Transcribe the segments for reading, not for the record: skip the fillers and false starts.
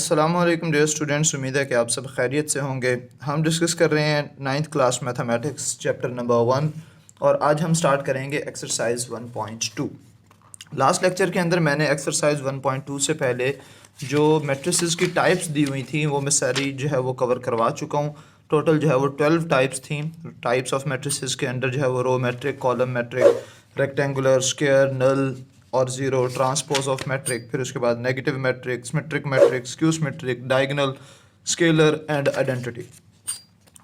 अस्सलामुअलैकुम dear students, उम्मीद है कि आप सब खैरियत से होंगे। हम डिस्कस कर रहे हैं 9th class mathematics chapter number 1 और आज हम स्टार्ट करेंगे एक्सरसाइज 1.2। लास्ट लेक्चर के अंदर मैंने एक्सरसाइज 1.2 से पहले जो मैट्रिसेस की टाइप्स दी हुई थी वो मैं सारी जो है वो कवर करवा चुका हूँ। टोटल जो है वो 12 टाइप्स थी। टाइप्स ऑफ मैट्रिसेस के अंदर जो है वो row matrix, column matrix, rectangular, square, null और ज़ीरो, ट्रांसपोज ऑफ मैट्रिक, फिर उसके बाद negative matrix, symmetric matrix, skew symmetric, diagonal, scalar and identity.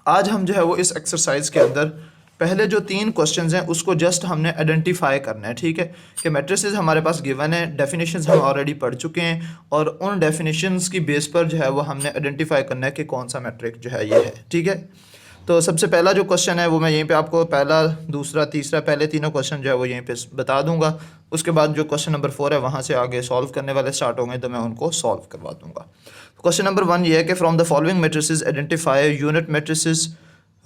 आज हम जो है वो इस एक्सरसाइज के अंदर पहले जो 3 क्वेश्चंस हैं उसको जस्ट हमने आइडेंटिफाई करना है। ठीक है कि मैट्रिसेस हमारे पास गिवन है, डेफिनेशंस हम ऑलरेडी पढ़ चुके हैं और उन डेफिनेशंस की बेस पर जो है वो हमने आइडेंटिफाई करना है कि कौन सा मैट्रिक जो है ये है। ठीक है, तो सबसे पहला जो क्वेश्चन है वो मैं यहीं पे आपको पहला, दूसरा, तीसरा, पहले तीनों क्वेश्चन जो है वो यहीं पे बता दूंगा। उसके बाद जो क्वेश्चन नंबर 4 है वहाँ से आगे सॉल्व करने वाले स्टार्ट होंगे तो मैं उनको सॉल्व करवा दूंगा। क्वेश्चन नंबर 1 ये है कि from the following matrices identify unit matrices,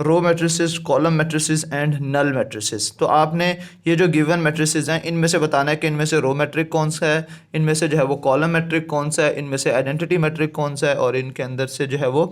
row matrices, column matrices and null matrices. तो आपने ये जो गिवन मैट्रिसेस हैं इनमें से बताना है कि इनमें से रो मैट्रिक कौन सा है, इनमें से जो है वो कॉलम मैट्रिक कौन सा है, इनमें से आइडेंटिटी मैट्रिक कौन सा है और इनके अंदर से जो है वो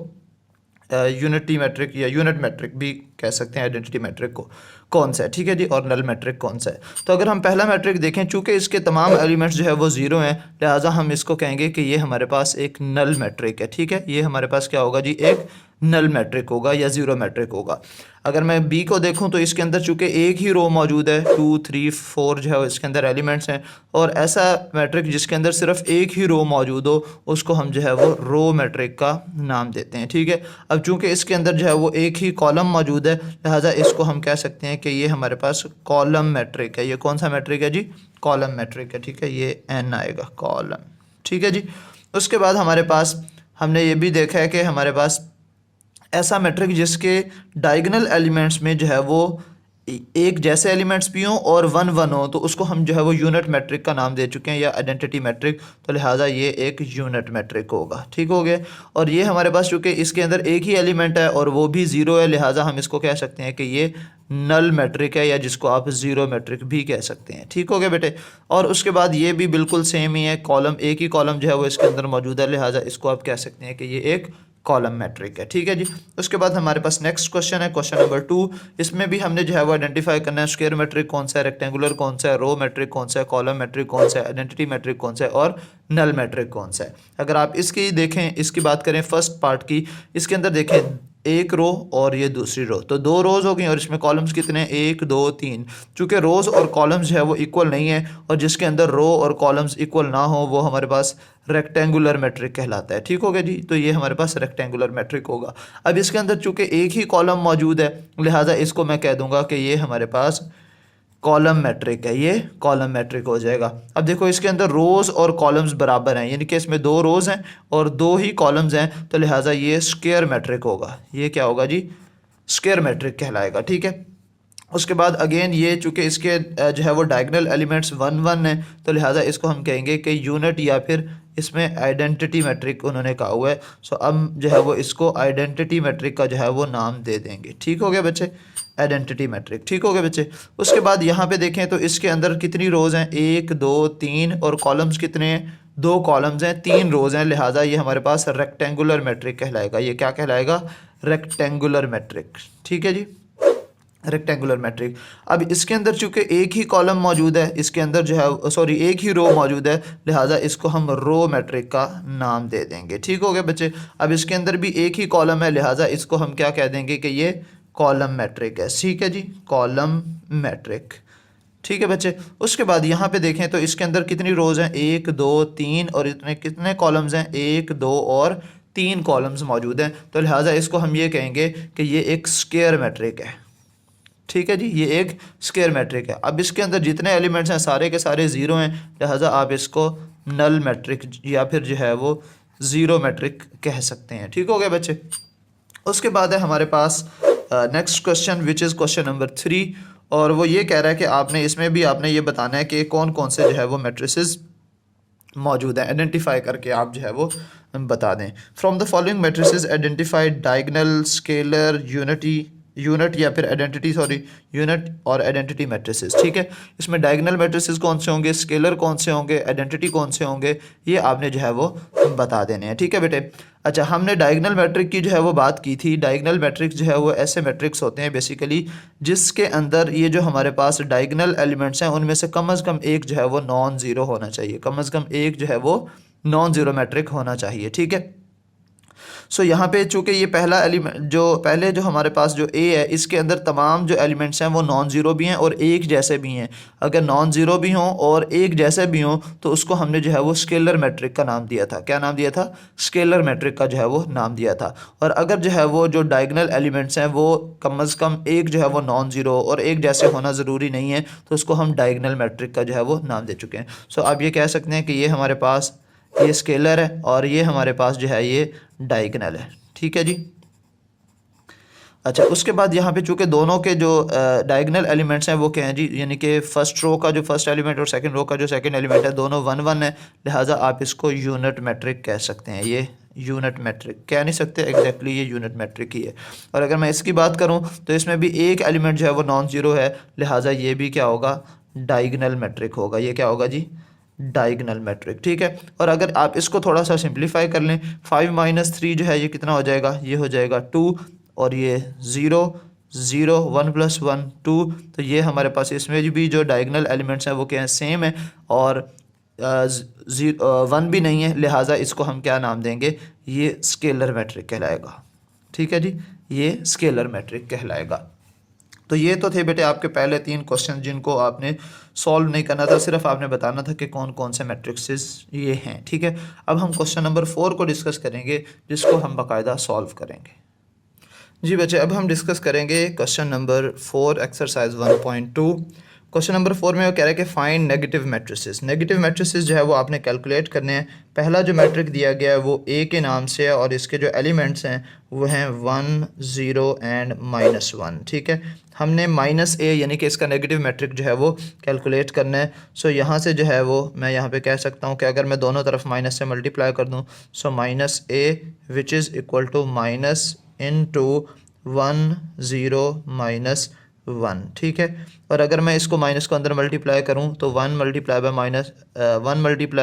यूनिटी मैट्रिक या यूनिट मैट्रिक भी कह सकते हैं आइडेंटिटी मैट्रिक को कौन सा है। ठीक है जी, और नल मैट्रिक कौन सा है। तो अगर हम पहला मैट्रिक देखें, चूंकि इसके तमाम एलिमेंट्स जो है वो ज़ीरो हैं, लिहाजा हम इसको कहेंगे कि ये हमारे पास एक नल मैट्रिक है। ठीक है, ये हमारे पास क्या होगा जी, एक नल मैट्रिक होगा या ज़ीरो मैट्रिक होगा। अगर मैं बी को देखूं तो इसके अंदर चूंकि एक ही रो मौजूद है, 2, 3, 4 जो है इसके अंदर एलिमेंट्स हैं, और ऐसा मैट्रिक जिसके अंदर सिर्फ एक ही रो मौजूद हो उसको हम जो है वो रो मैट्रिक का नाम देते हैं। ठीक है, अब चूंकि इसके अंदर जो है वो एक ही कॉलम मौजूद है, लिहाजा इसको हम कह सकते हैं कि ये हमारे पास कॉलम मैट्रिक है। ये कौन सा मैट्रिक है जी, कॉलम मैट्रिक है। ठीक है, ये एन आएगा, कॉलम। ठीक है जी, उसके बाद हमारे पास हमने ये भी देखा है कि हमारे पास ऐसा मैट्रिक जिसके डायगोनल एलिमेंट्स में जो है वो एक जैसे एलिमेंट्स भी हों और 1 1 हो, तो उसको हम जो है वो यूनिट मैट्रिक का नाम दे चुके हैं या आइडेंटिटी मैट्रिक, तो लिहाजा ये एक यूनिट मैट्रिक होगा। ठीक हो गया, और ये हमारे पास चूँकि इसके अंदर एक ही एलिमेंट है और वो भी ज़ीरो है, लिहाजा हम इसको कह सकते हैं कि ये नल मैट्रिक है या जिसको आप ज़ीरो मैट्रिक भी कह सकते हैं। ठीक हो गया बेटे, और उसके बाद ये भी बिल्कुल सेम ही है, कॉलम, एक ही कॉलम जो है वो इसके अंदर मौजूद है, लिहाजा इसको आप कह सकते हैं कि ये एक कॉलम मैट्रिक है। ठीक है जी, उसके बाद हमारे पास नेक्स्ट क्वेश्चन है, क्वेश्चन नंबर 2। इसमें भी हमने जो है वो आइडेंटिफाई करना है स्क्वायर मैट्रिक कौन सा है, रेक्टेंगुलर कौन सा है, रो मैट्रिक कौन सा है, कॉलम मैट्रिक कौन सा है, आइडेंटिटी मैट्रिक कौन सा है और नल मैट्रिक कौन सा है। अगर आप इसकी देखें, इसकी बात करें फर्स्ट पार्ट की, इसके अंदर देखें एक रो और ये दूसरी रो, तो 2 रोज़ हो गई और इसमें कॉलम्स कितने हैं, 1 2 3। चूँकि रोज़ और कॉलम्स जो है वो इक्वल नहीं है और जिसके अंदर रो और कॉलम्स इक्वल ना हो वो हमारे पास रेक्टेंगुलर मैट्रिक कहलाता है। ठीक हो गया जी, तो ये हमारे पास रेक्टेंगुलर मैट्रिक होगा। अब इसके अंदर चूँकि एक ही कॉलम मौजूद है, लिहाजा इसको मैं कह दूंगा कि ये हमारे पास कॉलम मैट्रिक है, ये कॉलम मैट्रिक हो जाएगा। अब देखो इसके अंदर रोज़ और कॉलम्स बराबर हैं, यानी कि इसमें 2 रोज़ हैं और 2 ही कॉलम्स हैं, तो लिहाजा ये स्क्वायर मैट्रिक होगा। ये क्या होगा जी, स्क्वायर मैट्रिक कहलाएगा। ठीक है, उसके बाद अगेन ये चूँकि इसके जो है वो डायगोनल एलिमेंट्स 1 1 हैं, तो लिहाजा इसको हम कहेंगे कि यूनिट या फिर इसमें आइडेंटिटी मैट्रिक उन्होंने कहा हुआ है। सो अब जो है वो इसको आइडेंटिटी मैट्रिक का जो है वो नाम दे देंगे। ठीक हो गया बच्चे, आइडेंटिटी मैट्रिक। ठीक हो गया बच्चे, उसके बाद यहाँ पे देखें तो इसके अंदर कितनी रोज़ हैं, 1 2 3, और कॉलम्स कितने हैं, 2 कॉलम्स हैं, 3 रोज़ हैं, लिहाजा ये हमारे पास रेक्टेंगुलर मैट्रिक कहलाएगा। ये क्या कहलाएगा, रेक्टेंगुलर मैट्रिक। ठीक है जी, रेक्टेंगुलर मैट्रिक। अब इसके अंदर चूंकि एक ही कॉलम मौजूद है, इसके अंदर जो है सॉरी एक ही रो मौजूद है, लिहाजा इसको हम रो मैट्रिक का नाम दे देंगे। ठीक हो गया बच्चे, अब इसके अंदर भी एक ही कॉलम है, लिहाजा इसको हम क्या कह देंगे कि ये कॉलम मैट्रिक है। ठीक है जी, कॉलम मैट्रिक। ठीक है बच्चे, उसके बाद यहाँ पे देखें तो इसके अंदर कितनी रोज़ हैं, 1 2 3, और इतने कितने कॉलम्स हैं, 1 2 और 3 कॉलम्स मौजूद हैं, तो लिहाजा इसको हम ये कहेंगे कि ये एक स्क्वायर मैट्रिक है। ठीक है जी, ये एक स्क्वायर मैट्रिक है। अब इसके अंदर जितने एलिमेंट्स हैं सारे के सारे ज़ीरो हैं, लिहाजा आप इसको नल मैट्रिक या फिर जो है वो ज़ीरो मैट्रिक कह सकते हैं। ठीक हो गया बच्चे, उसके बाद है हमारे पास next question which is question number 3, और वो ये कह रहा है कि आपने इसमें भी आपने ये बताना है कि कौन कौन से जो है वो मैट्रिसेस मौजूद हैं, आइडेंटिफाई करके आप जो है वो बता दें। From the following matrices identified diagonal, scalar, unity unit या फिर आइडेंटिटी, सॉरी यूनिट और आइडेंटिटी मैट्रिसेस, ठीक है। इसमें डायगोनल मैट्रिसेस कौन से होंगे, स्केलर कौन से होंगे, आइडेंटिटी कौन से होंगे, ये आपने जो है वो बता देने हैं, ठीक है बेटे। अच्छा, हमने डायगोनल मैट्रिक की जो है वो बात की थी। डायगोनल मैट्रिक्स जो है वो ऐसे मैट्रिक्स होते हैं बेसिकली जिसके अंदर ये जो हमारे पास डायगोनल एलिमेंट्स हैं उनमें से कम से कम एक जो है वो नॉन ज़ीरो होना चाहिए, कम से कम एक जो है वो नॉन ज़ीरो मैट्रिक होना चाहिए, ठीक है। सो यहाँ पे चूंकि ये पहला एलिमेंट जो हमारे पास जो ए है इसके अंदर तमाम जो एलिमेंट्स हैं वो नॉन ज़ीरो भी हैं और एक जैसे भी हैं। अगर नॉन ज़ीरो भी हों और एक जैसे भी हों तो उसको हमने जो है वो स्केलर मैट्रिक का नाम दिया था। क्या नाम दिया था? स्केलर मैट्रिक का जो है वो नाम दिया था। और अगर जो है वो जो डायगोनल एलिमेंट्स हैं वो कम से कम एक जो है वो नॉन ज़ीरो और एक जैसे होना ज़रूरी नहीं है तो उसको हम डायगोनल मैट्रिक का जो है वो नाम दे चुके हैं। सो आप ये कह सकते हैं कि ये हमारे पास ये स्केलर है और ये हमारे पास जो है ये डायगोनल है, ठीक है जी। अच्छा, उसके बाद यहाँ पे चूँकि दोनों के जो डायगोनल एलिमेंट्स हैं वो क्या हैं जी, यानी कि फर्स्ट रो का जो फर्स्ट एलिमेंट और सेकंड रो का जो सेकंड एलिमेंट है दोनों 1 1 है, लिहाजा आप इसको यूनिट मैट्रिक कह सकते हैं। ये यूनिट मैट्रिक कह नहीं सकते, एग्जैक्टली ये यूनिट मैट्रिक ही है। और अगर मैं इसकी बात करूँ तो इसमें भी एक एलिमेंट जो है वो नॉन ज़ीरो है, लिहाजा ये भी क्या होगा, डायगोनल मैट्रिक होगा। ये क्या होगा जी, डायगोनल मैट्रिक, ठीक है। और अगर आप इसको थोड़ा सा सिंप्लीफाई कर लें, 5 - 3 जो है ये कितना हो जाएगा, ये हो जाएगा 2 और ये 0 0 1 + 1 2। तो ये हमारे पास इसमें भी जो डायगोनल एलिमेंट्स हैं वो क्या है, सेम है और 1 भी नहीं है, लिहाजा इसको हम क्या नाम देंगे, ये स्केलर मैट्रिक कहलाएगा, ठीक है जी, ये स्केलर मैट्रिक कहलाएगा। तो ये तो थे बेटे आपके पहले 3 क्वेश्चन जिनको आपने सॉल्व नहीं करना था, सिर्फ आपने बताना था कि कौन कौन से मैट्रिक्सेस ये हैं, ठीक है। अब हम क्वेश्चन नंबर 4 को डिस्कस करेंगे जिसको हम बाकायदा सॉल्व करेंगे। जी बच्चे, अब हम डिस्कस करेंगे question number 4 exercise 1.2। Question number 4 में वो कह रहा है कि find negative matrices. Negative matrices जो है वो आपने कैलकुलेट करने हैं। पहला जो मैट्रिक दिया गया है वो ए के नाम से है और इसके जो एलिमेंट्स हैं वो हैं 1 0 एंड -1, ठीक है। हमने -a यानी कि इसका नेगेटिव मैट्रिक जो है वो कैलकुलेट करना है। सो यहाँ से जो है वो मैं यहाँ पे कह सकता हूँ कि अगर मैं दोनों तरफ माइनस से मल्टीप्लाई कर दूँ, so -a which is equal to minus into 1 0 -1, ठीक है। और अगर मैं इसको माइनस को अंदर मल्टीप्लाई करूं तो 1 मल्टीप्लाई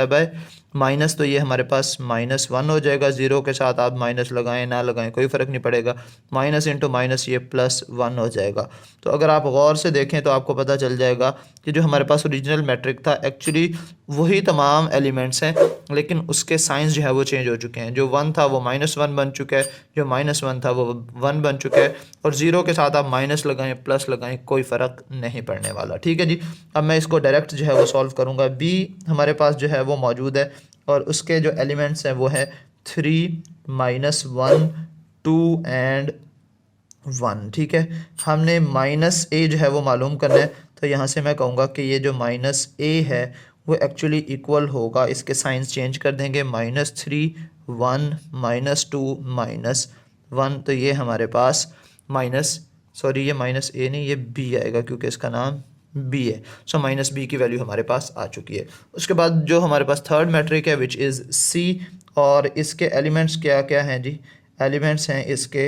बाय माइनस, तो ये हमारे पास -1 हो जाएगा। ज़ीरो के साथ आप माइनस लगाएं ना लगाएं कोई फ़र्क नहीं पड़ेगा, माइनस इंटू माइनस ये +1 हो जाएगा। तो अगर आप गौर से देखें तो आपको पता चल जाएगा कि जो हमारे पास ओरिजिनल मैट्रिक था एक्चुअली वही तमाम एलिमेंट्स हैं, लेकिन उसके साइंस जो है वो चेंज हो चुके हैं। जो 1 था वो -1 बन चुका है, जो -1 था वो 1 बन चुका है, और ज़ीरो के साथ आप माइनस लगाएं प्लस लगाएं कोई फ़र्क नहीं पड़ने वाला, ठीक है जी। अब मैं इसको डायरेक्ट जो है वो सॉल्व करूँगा। बी हमारे पास जो है वो मौजूद है और उसके जो एलिमेंट्स हैं वो है 3 -1 2 एंड 1, ठीक है। हमने -a जो है वो मालूम करना है, तो यहाँ से मैं कहूँगा कि ये जो -a है वो एक्चुअली इक्वल होगा, इसके साइंस चेंज कर देंगे, -3 1 -2 -1। तो ये हमारे पास ये -a नहीं, ये b आएगा क्योंकि इसका नाम b है। सो -b की वैल्यू हमारे पास आ चुकी है। उसके बाद जो हमारे पास थर्ड मैट्रिक है विच इज़ c, और इसके एलिमेंट्स क्या क्या हैं जी, एलिमेंट्स हैं इसके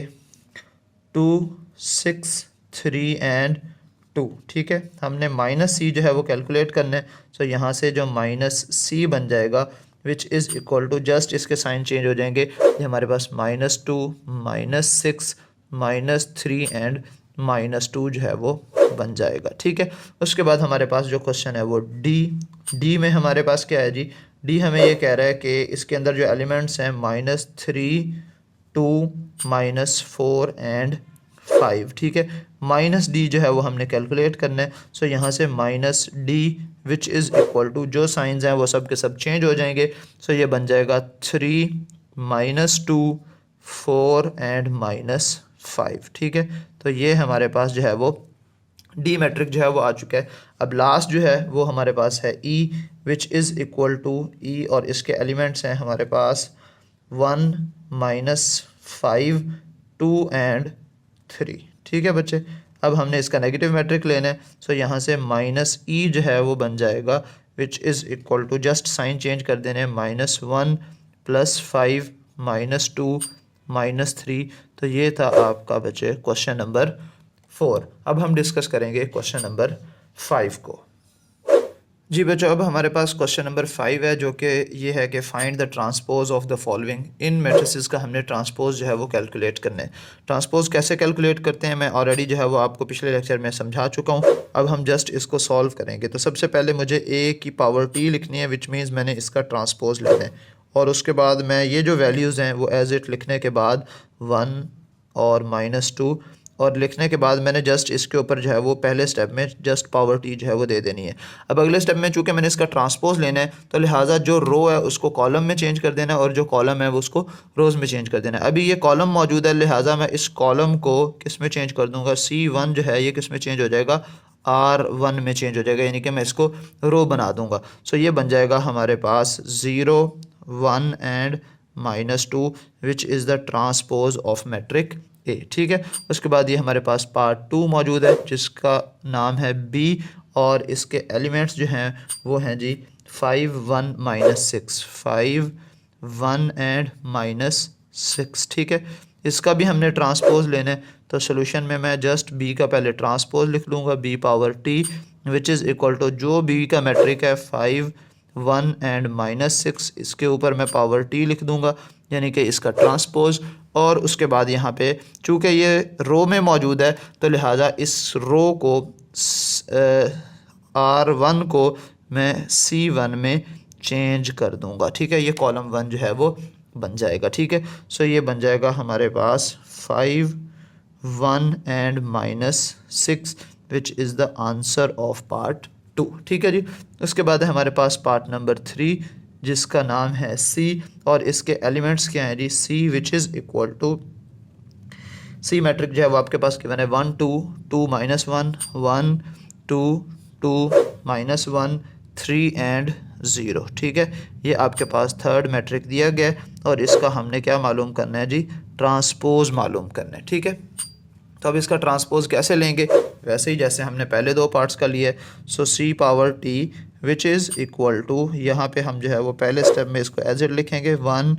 2 6 3 एंड 2, ठीक है। हमने -c जो है वो कैलकुलेट करना है। सो यहाँ से जो -c बन जाएगा which is equal to, just इसके साइन चेंज हो जाएंगे, ये हमारे पास -2 -6 -3 एंड -2 जो है वो बन जाएगा, ठीक है। उसके बाद हमारे पास जो क्वेश्चन है वो डी में हमारे पास क्या है जी, डी हमें ये कह रहा है कि इसके अंदर जो एलिमेंट्स हैं -3 2 -4 एंड 5, ठीक है। -d जो है वो हमने कैलकुलेट करना है। सो यहाँ से -d which is equal to, जो साइंस हैं वो सब के सब चेंज हो जाएंगे। सो ये बन जाएगा 3 -2 4 एंड -5, ठीक है। तो ये हमारे पास जो है वो डी मैट्रिक जो है वो आ चुका है। अब लास्ट जो है वो हमारे पास है ई विच इज़ इक्वल टू ई, और इसके एलिमेंट्स हैं हमारे पास 1 -5 2 एंड 3, ठीक है बच्चे। अब हमने इसका नेगेटिव मैट्रिक लेना है। सो यहाँ से -e जो है वो बन जाएगा which is equal to, just sign change कर देने, -1 +5 -2 -3। तो ये था आपका बच्चे क्वेश्चन नंबर 4। अब हम डिस्कस करेंगे क्वेश्चन नंबर 5 को। जी बच्चों, अब हमारे पास क्वेश्चन नंबर 5 है, जो कि ये है कि find the transpose of the following. In matrices का हमने ट्रांसपोज जो है वो कैलकुलेट करना है। ट्रांसपोज कैसे कैलकुलेट करते हैं मैं ऑलरेडी जो है वो आपको पिछले लेक्चर में समझा चुका हूँ। अब हम जस्ट इसको सॉल्व करेंगे। तो सबसे पहले मुझे a की पावर t लिखनी है, विच मीन्स मैंने इसका ट्रांसपोज लेना है। और उसके बाद मैं ये जो वैल्यूज़ हैं वो एज इट लिखने के बाद 1 और -2 और लिखने के बाद मैंने जस्ट इसके ऊपर जो है वो पहले स्टेप में जस्ट पावर टी जो है वो दे देनी है। अब अगले स्टेप में चूंकि मैंने इसका ट्रांसपोज लेना है तो लिहाजा जो रो है उसको कॉलम में चेंज कर देना है और जो कॉलम है वो उसको रोज़ में चेंज कर देना है। अभी ये कॉलम मौजूद है, लिहाजा मैं इस कॉलम को किस में चेंज कर दूंगा, C1 जो है ये किस में चेंज हो जाएगा, R1 में चेंज हो जाएगा, यानी कि मैं इसको रो बना दूंगा। सो ये बन जाएगा हमारे पास 0 1 and -2 which is the transpose of matrix A. ठीक है, उसके बाद ये हमारे पास पार्ट 2 मौजूद है जिसका नाम है बी और इसके एलिमेंट्स जो हैं वो हैं जी 5 1 -6, 5 1 एंड -6। ठीक है, इसका भी हमने ट्रांसपोज लेना है। तो सोल्यूशन में मैं जस्ट बी का पहले ट्रांसपोज लिख लूँगा, B power T which is equal to जो बी का मैट्रिक है 5 1 एंड -6, इसके ऊपर मैं पावर टी लिख दूंगा यानी कि इसका ट्रांसपोज। और उसके बाद यहाँ पे चूँकि ये रो में मौजूद है तो लिहाजा इस रो को R1 को मैं C1 में चेंज कर दूंगा। ठीक है, ये कॉलम 1 जो है वो बन जाएगा। ठीक है, सो ये बन जाएगा हमारे पास 5 1 and -6 which is the answer of part 2। ठीक है जी, उसके बाद है हमारे पास पार्ट नंबर 3 जिसका नाम है C और इसके एलिमेंट्स क्या हैं जी, C which is equal to C matrix जो है वो आपके पास गिवन है 1 2 2 -1 1 2 2 -1 3 एंड 0। ठीक है, ये आपके पास थर्ड मैट्रिक दिया गया है और इसका हमने क्या मालूम करना है जी, ट्रांसपोज मालूम करना है। ठीक है, तो अब इसका ट्रांसपोज कैसे लेंगे, वैसे ही जैसे हमने पहले दो पार्ट्स का लिया है। So C power T which is equal to, यहाँ पे हम जो है वो पहले स्टेप में इसको एज इट लिखेंगे 1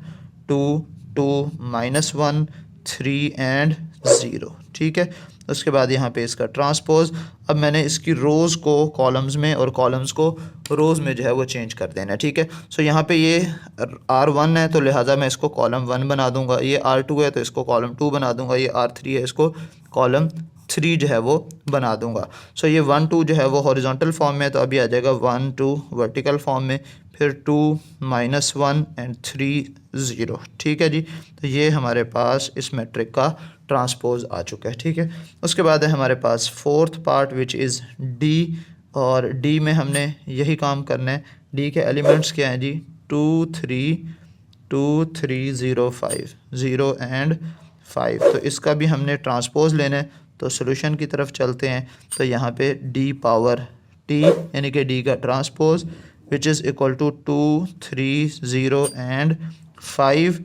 2 2 -1 3 एंड 0। ठीक है, उसके बाद यहाँ पे इसका ट्रांसपोज। अब मैंने इसकी रोज़ को कॉलम्स में और कॉलम्स को रोज़ में जो है वो चेंज कर देना है। ठीक है, सो यहाँ पे ये R1 है तो लिहाजा मैं इसको कॉलम 1 बना दूंगा, ये R2 है तो इसको कॉलम 2 बना दूंगा, ये R3 है इसको कॉलम 3 जो है वो बना दूंगा। सो ये 1 2 जो है वो हॉरिजॉन्टल फॉर्म में, तो अभी आ जाएगा 1 2 वर्टिकल फॉर्म में, फिर 2 -1 एंड 3 0। ठीक है जी, तो ये हमारे पास इस मैट्रिक का ट्रांसपोज आ चुका है। ठीक है, उसके बाद है हमारे पास fourth part which is D और डी में हमने यही काम करना है। डी के एलिमेंट्स क्या हैं जी, 2 3 2 3 0 5 0 एंड 5। तो इसका भी हमने ट्रांसपोज लेना है। तो सोल्यूशन की तरफ चलते हैं। तो यहाँ पे डी पावर टी यानी कि डी का transpose which is equal to 2 3 0 and 5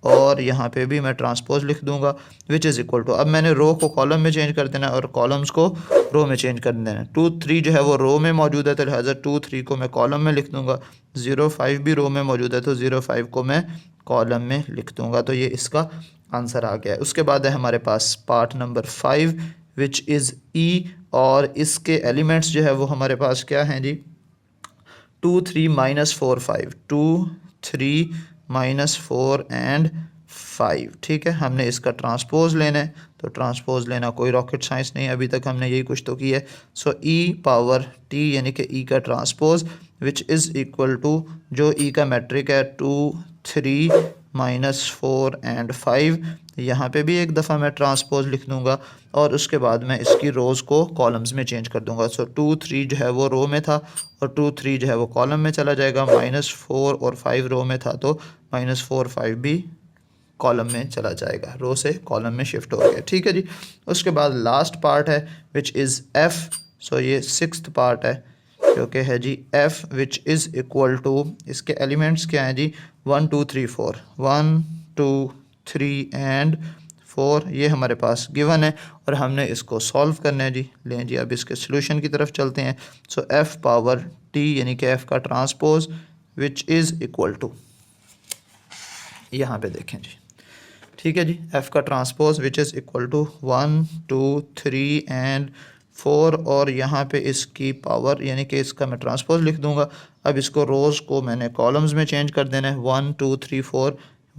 और यहाँ पे भी मैं ट्रांसपोज लिख दूंगा विच इज़ इक्वल टू, अब मैंने रो को कॉलम में चेंज कर देना और कॉलम्स को रो में चेंज कर देना। 2 3 जो है वो रो में मौजूद है तो लिहाजा 2 3 को मैं कॉलम में लिख दूंगा, 0 5 भी रो में मौजूद है तो 0 5 को मैं कॉलम में लिख दूंगा। तो ये इसका आंसर आ गया है। उसके बाद है हमारे पास पार्ट नंबर 5 विच इज़ ई और इसके एलिमेंट्स जो है वो हमारे पास क्या हैं जी, 2 3 -4 5 2 3 -4 एंड 5। ठीक है, हमने इसका ट्रांसपोज लेना है। तो ट्रांसपोज लेना कोई रॉकेट साइंस नहीं है, अभी तक हमने यही कुछ तो किया है। सो ई पावर टी यानी कि ई का transpose which is equal to जो ई का मैट्रिक है 2 3 -4 एंड 5, यहाँ पे भी एक दफ़ा मैं ट्रांसपोज लिख दूंगा और उसके बाद मैं इसकी रोज़ को कॉलम्स में चेंज कर दूंगा। सो 2 3 जो है वो रो में था और 2 3 जो है वो कॉलम में चला जाएगा, -4 और 5 रो में था तो -4 5 भी कॉलम में चला जाएगा, रो से कॉलम में शिफ्ट हो गया। ठीक है जी, उसके बाद लास्ट पार्ट है विच इज़ एफ़। सो ये सिक्स्थ पार्ट है जो कि है जी F which is equal to, इसके एलिमेंट्स क्या हैं जी, 1 2 3 4 1 2 3 एंड 4, ये हमारे पास गिवन है और हमने इसको सॉल्व करना है जी। लें जी, अब इसके सोल्यूशन की तरफ चलते हैं। सो एफ़ पावर टी यानी कि एफ़ का transpose which is equal to, यहाँ पे देखें जी, ठीक है जी, एफ़ का transpose which is equal to 1 2 3 and 4 और यहाँ पे इसकी पावर यानी कि इसका मैं ट्रांसपोज लिख दूंगा। अब इसको रोज़ को मैंने कॉलम्स में चेंज कर देना है 1 2 3 4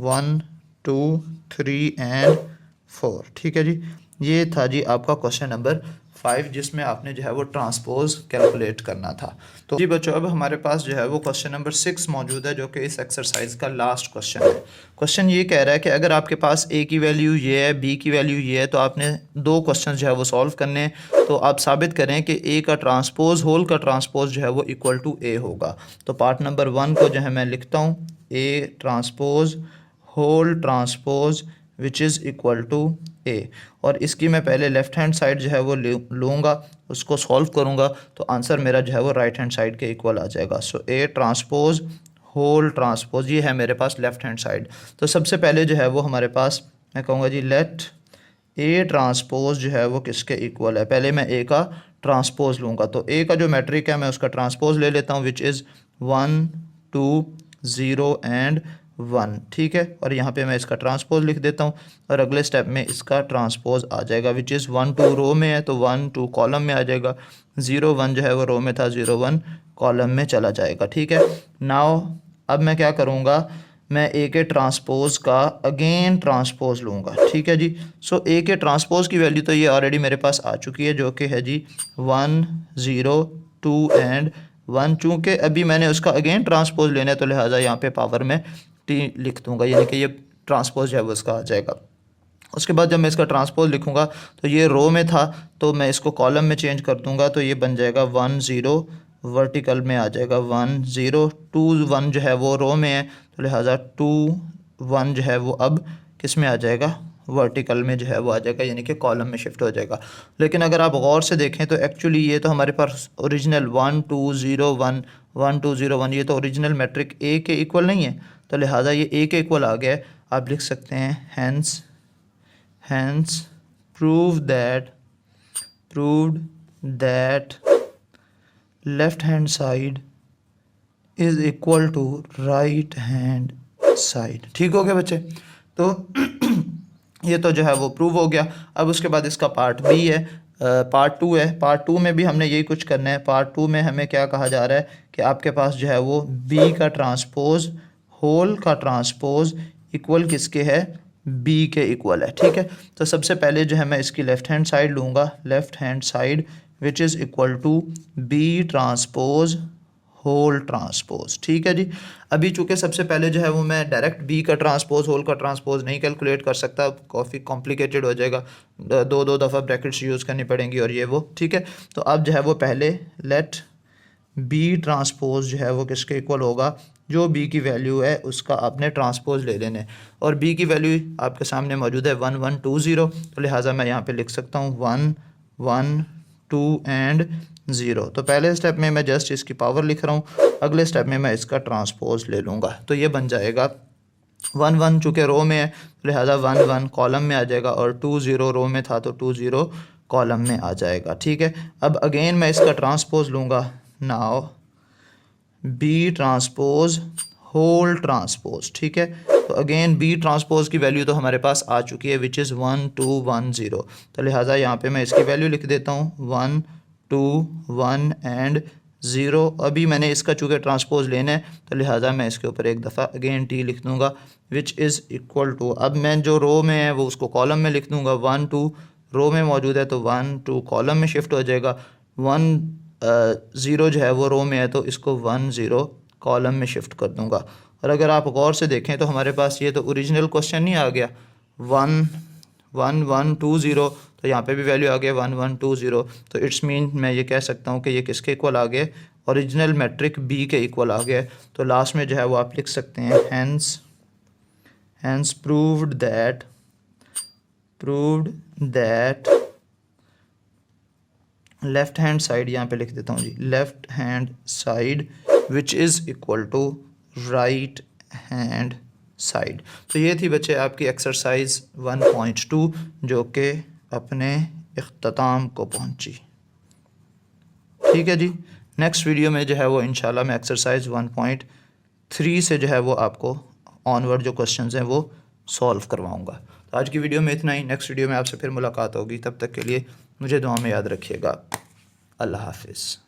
1 2 3 एंड 4। ठीक है जी, ये था जी आपका क्वेश्चन नंबर 5 जिसमें आपने जो है वो ट्रांसपोज कैलकुलेट करना था। तो जी बच्चों, अब हमारे पास जो है वो क्वेश्चन नंबर 6 मौजूद है जो कि इस एक्सरसाइज का लास्ट क्वेश्चन है। क्वेश्चन ये कह रहा है कि अगर आपके पास ए की वैल्यू ये है, बी की वैल्यू ये है, तो आपने दो क्वेश्चन जो है वो सॉल्व करने हैं। तो आप साबित करें कि ए का ट्रांसपोज होल का ट्रांसपोज जो है वो इक्वल टू ए होगा। तो पार्ट नंबर 1 को जो है मैं लिखता हूँ A transpose whole transpose which is equal to A, और इसकी मैं पहले लेफ़्ट हैंड साइड जो है वो लूँगा, उसको सॉल्व करूँगा तो आंसर मेरा जो है वो राइट हैंड साइड के इक्वल आ जाएगा। सो ए ट्रांसपोज होल ट्रांसपोज ये है मेरे पास लेफ़्ट हैंड साइड। तो सबसे पहले जो है वो हमारे पास मैं कहूँगा जी लेट ए ट्रांसपोज जो है वो किसके इक्वल है। पहले मैं ए का ट्रांसपोज लूँगा, तो ए का जो मैट्रिक है मैं उसका ट्रांसपोज ले लेता हूँ विच इज़ 1 2 0 एंड 1। ठीक है, और यहाँ पे मैं इसका ट्रांसपोज लिख देता हूँ और अगले स्टेप में इसका ट्रांसपोज आ जाएगा विच इज़ 1 2 रो में है तो 1 2 कॉलम में आ जाएगा, 0 1 जो है वो रो में था 0 1 कॉलम में चला जाएगा। ठीक है, नाउ अब मैं क्या करूँगा, मैं ए के ट्रांसपोज का अगेन ट्रांसपोज लूँगा। ठीक है जी, सो ए के ट्रांसपोज की वैल्यू तो ये ऑलरेडी मेरे पास आ चुकी है जो कि है जी 1 0 2 एंड 1। चूँकि अभी मैंने उसका अगेन ट्रांसपोज लेना है तो लिहाजा यहाँ पे पावर में टी लिख दूँगा, यानी कि ये ट्रांसपोज जो है वो उसका आ जाएगा। उसके बाद जब मैं इसका ट्रांसपोज लिखूँगा तो ये रो में था तो मैं इसको कॉलम में चेंज कर दूँगा, तो ये बन जाएगा 1 0 वर्टिकल में आ जाएगा 1 0 2 1 जो है वो रो में है तो लिहाजा 2 1 जो है वो अब किस में आ जाएगा, वर्टिकल में जो है वो आ जाएगा, यानी कि कॉलम में शिफ्ट हो जाएगा। लेकिन अगर आप गौर से देखें तो एक्चुअली ये तो हमारे पास ओरिजिनल 1 2 0 1 1 2 0 1 ये तो ओरिजिनल मैट्रिक ए के इक्वल नहीं है, तो लिहाजा ये ए के इक्वल आ गया है। आप लिख सकते हैं hence proved that left hand side is equal to right hand side। ठीक हो गया बच्चे, तो ये तो जो है वो प्रूव हो गया। अब उसके बाद इसका पार्ट बी है, पार्ट 2 है। पार्ट 2 में भी हमने यही कुछ करना है। पार्ट 2 में हमें क्या कहा जा रहा है कि आपके पास जो है वो बी का ट्रांसपोज होल का ट्रांसपोज इक्वल किसके है, बी के इक्वल है। ठीक है, तो सबसे पहले जो है मैं इसकी लेफ़्ट हैंड साइड लूँगा, left hand side which is equal to B transpose whole transpose. ठीक है जी, अभी चूँकि सबसे पहले जो है वो मैं डायरेक्ट बी का ट्रांसपोज होल का ट्रांसपोज नहीं कैलकुलेट कर सकता, काफ़ी कॉम्प्लिकेटेड हो जाएगा, दो दफ़ा ब्रैकेट्स यूज़ करनी पड़ेंगी और ये वो। ठीक है, तो अब जो है वो पहले लेट बी ट्रांसपोज जो है वो किसके इक्वल होगा, जो बी की वैल्यू है उसका आपने ट्रांसपोज ले लेने, और बी की वैल्यू आपके सामने मौजूद है 1 1 2 0, तो लिहाजा मैं यहाँ पे लिख सकता हूँ 1 1 2 एंड 0। तो पहले स्टेप में मैं जस्ट इसकी पावर लिख रहा हूँ, अगले स्टेप में मैं इसका ट्रांसपोज ले लूँगा, तो ये बन जाएगा 1 1 चूँकि रो में है तो लिहाजा 1 1 कॉलम में आ जाएगा, और 2 0 रो में था तो 2 0 कॉलम में आ जाएगा। ठीक है, अब अगेन मैं इसका ट्रांसपोज लूँगा, now B transpose whole transpose. ठीक है, तो अगेन बी ट्रांसपोज की वैल्यू तो हमारे पास आ चुकी है विच इज़ 1 2 1 0, तो लिहाजा यहाँ पे मैं इसकी वैल्यू लिख देता हूँ 1 2 1 एंड 0। अभी मैंने इसका चूँकि ट्रांसपोज लेना है तो लिहाजा मैं इसके ऊपर एक दफ़ा अगेन टी लिख दूँगा विच इज़ इक्वल टू, अब मैं जो रो में है वो उसको कॉलम में लिख दूँगा, 1 2 रो में मौजूद है तो 1 2 कॉलम में शिफ्ट हो जाएगा, 1 0 जो है वो रो में है तो इसको 1 0 कॉलम में शिफ्ट कर दूंगा। और अगर आप गौर से देखें तो हमारे पास ये तो ओरिजिनल क्वेश्चन नहीं आ गया 1 1 1 2 0, तो यहाँ पे भी वैल्यू आ गया 1 1 2 0, तो इट्स मीन मैं ये कह सकता हूँ कि ये किसके इक्वल आ गए, ओरिजिनल मैट्रिक बी के इक्वल आ गया। तो लास्ट में जो है वो आप लिख सकते हैं hence proved that left hand side यहाँ पे लिख देता हूँ जी, left hand side which is equal to right hand side. तो ये थी बच्चे आपकी एक्सरसाइज 1.2 जो कि अपने इख्तिताम को पहुँची। ठीक है जी, नेक्स्ट वीडियो में जो है वो इंशाल्लाह मैं एक्सरसाइज 1.3 से जो है वो आपको ऑनवर्ड जो क्वेश्चंस हैं वो सॉल्व करवाऊँगा। तो आज की वीडियो में इतना ही, नेक्स्ट वीडियो में आपसे फिर मुलाकात होगी, तब तक के लिए मुझे दुआ में याद रखिएगा। अल्लाह हाफिज़।